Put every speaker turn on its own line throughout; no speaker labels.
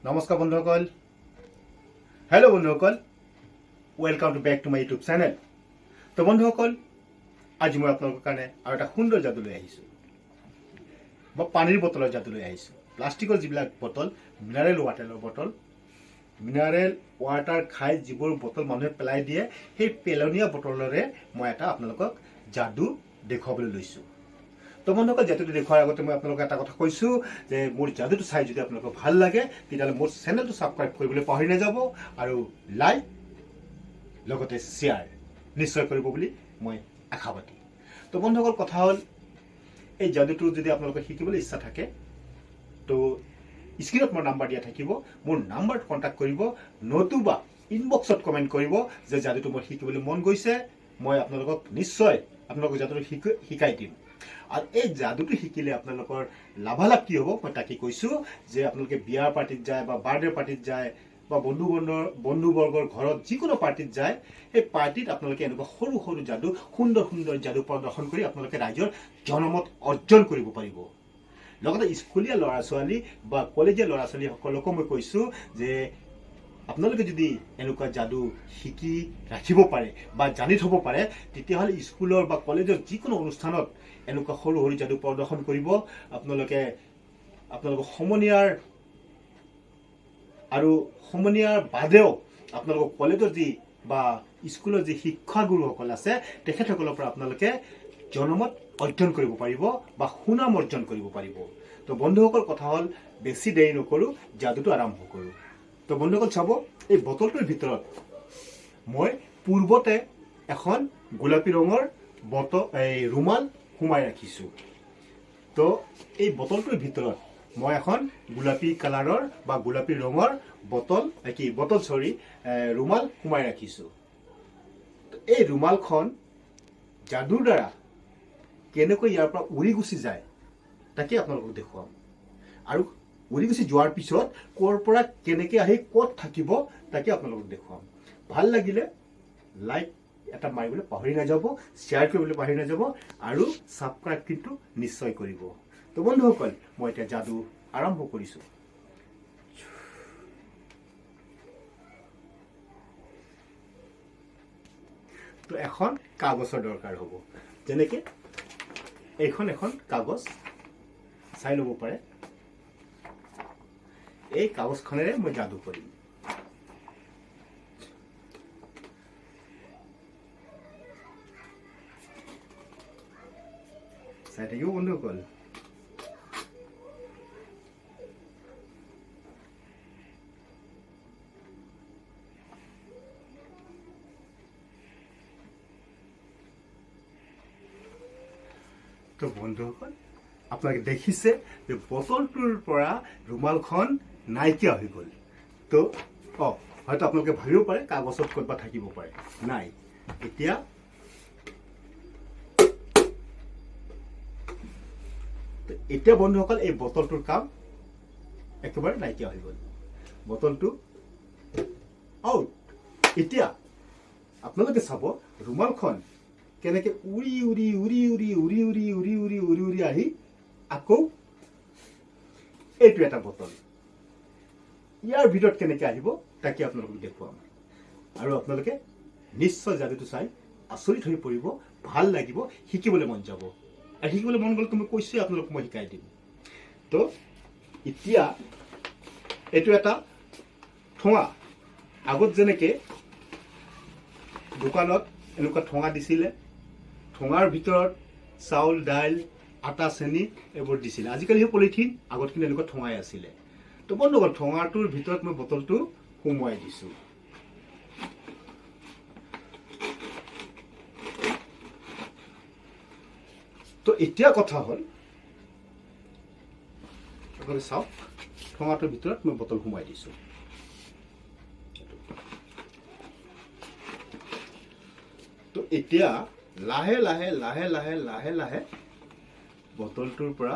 নমস্কাৰ বন্ধুসকল, হেল্ল' বন্ধুসকল, welcome to back to my YouTube channel. তো বন্ধুসকল, আজি মই আপোনালোকৰ কাৰণে আৰু এটা সুন্দৰ যাদু লৈ আহিছোঁ, বা পানীৰ বটলৰ যাদু লৈ আহিছোঁ। প্লাষ্টিকৰ যিবিলাক বটল, মিনাৰেল ৱাটাৰৰ বটল, মিনাৰেল ৱাটাৰ খাই যিবোৰ বটল মানুহে পেলাই দিয়ে, সেই পেলনীয়া বটলৰে মই এটা আপোনালোকক যাদু দেখুৱাবলৈ লৈছোঁ। তো বন্ধুসকল, যাদুটো দেখুৱাৰ আগতে মই আপোনালোকক এটা কথা কৈছোঁ যে মোৰ যাদুটো চাই যদি আপোনালোকৰ ভাল লাগে তেতিয়াহ'লে মোৰ চেনেলটো ছাবস্ক্ৰাইব কৰিবলৈ পাহৰি নাযাব, আৰু লাইক লগতে শ্বেয়াৰ নিশ্চয় কৰিব বুলি মই আশাবাদী। তো বন্ধুসকল, কথা হ'ল এই যাদুটো যদি আপোনালোকে শিকিবলৈ ইচ্ছা থাকে তো স্ক্ৰীণত মোৰ নাম্বাৰ দিয়া থাকিব, মোৰ নাম্বাৰটো কণ্টেক্ট কৰিব, নতুবা ইনবক্সত কমেণ্ট কৰিব যে যাদুটো মোৰ শিকিবলৈ মন গৈছে, মই আপোনালোকক নিশ্চয় আপোনালোকক যাদুটো শিকাই দিম। আৰু এই যাদুটো শিকিলে আপোনালোকৰ লাভালাভ কি হ'ব মই তাকে কৈছোঁ, যে আপোনালোকে বিয়াৰ পাৰ্টিত যায় বা বাৰ্থডে পাৰ্টিত যায় বা বন্ধুবৰ্গৰ ঘৰত যিকোনো পাৰ্টিত যায়, সেই পাৰ্টিত আপোনালোকে এনেকুৱা সৰু সৰু যাদু, সুন্দৰ সুন্দৰ যাদু প্ৰদৰ্শন কৰি আপোনালোকে ৰাইজৰ জনমত অৰ্জন কৰিব পাৰিব। লগতে স্কুলীয়া ল'ৰা ছোৱালী বা কলেজীয়া ল'ৰা ছোৱালীসকলকো মই কৈছোঁ যে আপোনালোকে যদি এনেকুৱা যাদু শিকি ৰাখিব পাৰে বা জানি থ'ব পাৰে, তেতিয়াহ'লে স্কুলৰ বা কলেজৰ যিকোনো অনুষ্ঠানত এনেকুৱা সৰু সৰু যাদু প্ৰদৰ্শন কৰিব। আপোনালোকৰ সমনীয়াৰ আৰু সমনীয়াৰ বাদেও আপোনালোকৰ কলেজৰ যি বা স্কুলৰ যি শিক্ষাগুৰুসকল আছে তেখেতসকলৰ পৰা আপোনালোকে জনমত অৰ্জন কৰিব পাৰিব বা সুনাম অৰ্জন কৰিব পাৰিব। তো বন্ধুসকল, কথা হ'ল বেছি দেৰি নকৰোঁ, যাদুটো আৰম্ভ কৰোঁ। তো বন্ধুসকল চাব, এই বটলটোৰ ভিতৰত মই পূৰ্বতে এখন গোলাপী ৰঙৰ ৰুমাল সোমাই ৰাখিছোঁ। তো এই বটলটোৰ ভিতৰত মই এখন গোলাপী কালাৰৰ বা গোলাপী ৰঙৰ ৰুমাল সোমাই ৰাখিছোঁ। এই ৰুমালখন যাদুৰ দ্বাৰা কেনেকৈ ইয়াৰ পৰা উৰি গুচি যায় তাকে আপোনালোকক দেখুৱাম, আৰু উৰি গুচি যোৱাৰ পিছত ক'ৰ পৰা কেনেকৈ আহি ক'ত থাকিব তাকে আপোনালোকক দেখুৱাম। ভাল লাগিলে লাইক এটা মাৰিবলৈ পাহৰি নাযাব, শ্বেয়াৰ কৰিবলৈ পাহৰি নাযাব, আৰু ছাবস্ক্ৰাইব কিন্তু নিশ্চয় কৰিব। তো বন্ধুসকল, মই এতিয়া যাদু আৰম্ভ কৰিছোঁ। তো এখন কাগজৰ দৰকাৰ হ'ব, যেনেকৈ এইখন এখন কাগজ চাই ল'ব পাৰে। এই কাগজখনেৰে মই যাদু কৰিম। চাই থাকিব বন্ধুসকল। তো বন্ধুসকল, আপোনালোকে দেখিছে যে বটলটোৰ পৰা ৰুমালখন নাইকিয়া হৈ গ'ল। তো হয়তো আপোনালোকে ভাবিব পাৰে কাগজত ক'ৰবাত থাকিব পাৰে, নাই। এতিয়া বন্ধুসকল, এই বটলটোৰ কাম একেবাৰে নাইকিয়া হৈ গ'ল। বটলটো আউট। এতিয়া আপোনালোকে চাব ৰুমালখন কেনেকৈ উৰি উৰি উৰি উৰি উৰি উৰি উৰি উৰি উৰি উৰি আহি আকৌ এইটো এটা বটল, ইয়াৰ ভিতৰত কেনেকৈ আহিব তাকে আপোনালোকক দেখুৱাম। আৰু আপোনালোকে নিশ্চয় যাদুটো চাই আচৰিত হৈ পৰিব, ভাল লাগিব, শিকিবলৈ মন যাব। আৰু শিকিবলৈ মন গ'লে মই কৈছোঁৱে আপোনালোকক মই শিকাই দিম। তো এতিয়া এইটো এটা ঠোঙা। আগত যেনেকৈ দোকানত এনেকুৱা ঠোঙা দিছিলে, ঠোঙাৰ ভিতৰত চাউল, দাইল, আটা, চেনি এইবোৰ দিছিলে। আজিকালি সেই পলিথিন, আগত কিন্তু এনেকুৱা ঠোঙাই আছিলে। তো বন্ধুসকল, ঠোঙাটোৰ ভিতৰত মই বটলটো সোমোৱাই দিছোঁ। তো এতিয়া কথা হ'ল, আপোনালোকে চাওক, ঠোঙাটোৰ ভিতৰত মই বটল সোমাই দিছোঁ। তো এতিয়া লাহে লাহে লাহে লাহে লাহে লাহে বটলটোৰ পৰা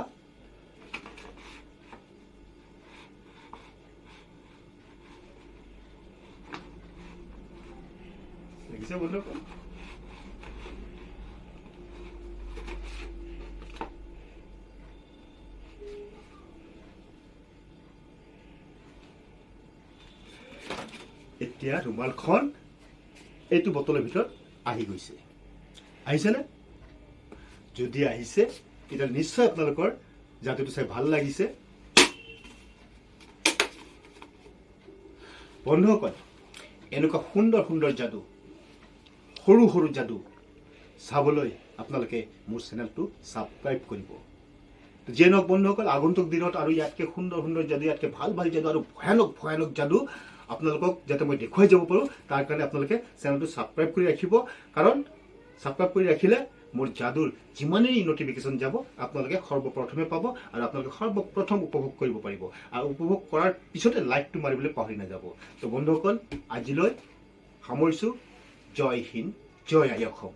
দেখিছে বন্ধুসকল, এতিয়া ৰুমালখন এইটো বটলৰ ভিতৰত আহি গৈছে। আহিছেনে? যদি আহিছে তেতিয়া নিশ্চয় আপোনালোকৰ যাদুটো চাই ভাল লাগিছে। বন্ধুসকল, এনেকুৱা সুন্দৰ সুন্দৰ যাদু, সৰু সৰু যাদু চাবলৈ আপোনালোকে মোৰ চেনেলটো ছাবস্ক্ৰাইব কৰিব। যিয়ে নহওক বন্ধুসকল, আগন্তুক দিনত আৰু ইয়াতকৈ সুন্দৰ সুন্দৰ যাদু, ইয়াতকৈ ভাল ভাল যাদু আৰু ভয়ানক ভয়ানক যাদু আপোনালোকক যাতে মই দেখুৱাই যাব পাৰোঁ, তাৰ কাৰণে আপোনালোকে চেনেলটো ছাবস্ক্ৰাইব কৰি ৰাখিব। কাৰণ ছাবস্ক্ৰাইব কৰি ৰাখিলে মোৰ যাদুৰ যিমানেই নটিফিকেশ্যন যাব আপোনালোকে সৰ্বপ্ৰথমে পাব আৰু আপোনালোকে সৰ্বপ্ৰথম উপভোগ কৰিব পাৰিব। আৰু উপভোগ কৰাৰ পিছতে লাইকটো মাৰিবলৈ পাহৰি নাযাব। তো বন্ধুসকল, আজিলৈ সামৰিছোঁ। জয় হিন্দ, জয় আই অসম।